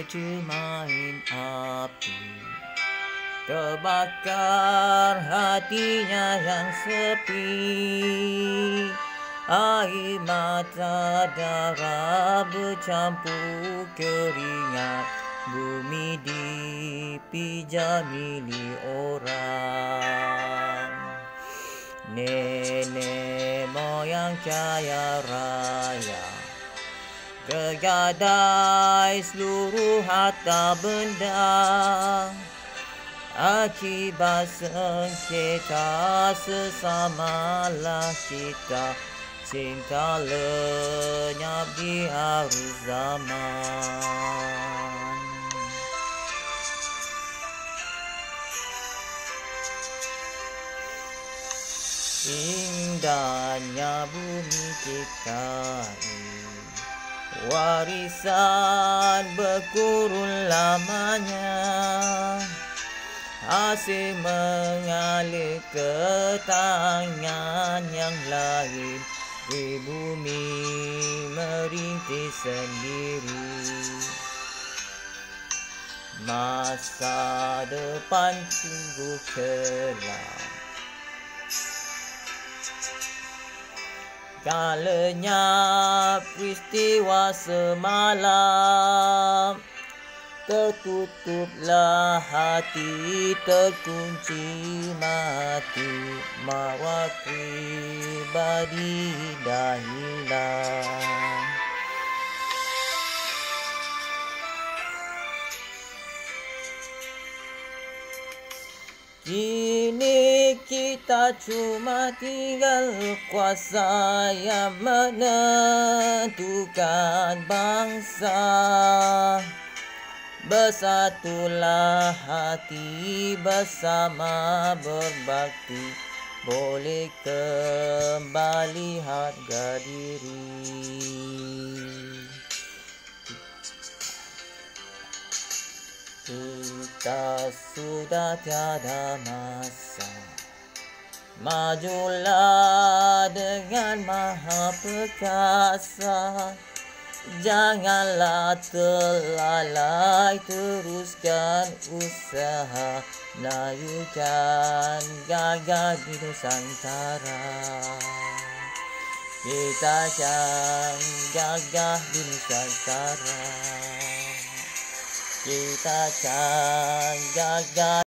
cermain api, terbakar hatinya yang sepi. Air mata darah bercampur keringat, bumi dipijak milik orang. Nenek moyang kaya raya, tergadai seluruh harta benda. Akibat sengketa sesamalah kita, cinta lenyap di arus zaman. Indahnya bumi kita ini, warisan berkurun lamanya, hasil mengalir ke tangan yang lain, di bumi merintis sendiri. Masa depan sungguh kelam, kan lenyap peristiwa semalam. Tertutuplah hati, terkunci mati, mawa pribadi dah hilang. Kini kita cuma tinggal kuasa yang menentukan bangsa. Bersatulah hati bersama berbakti, boleh kembali harga diri. Kita sudah tiada masa, majulah dengan Maha Perkasa. Janganlah terlalai, teruskan usaha, melayukan gagah di Nusantara. Kita akan gagah di Nusantara. Kita akan gagah.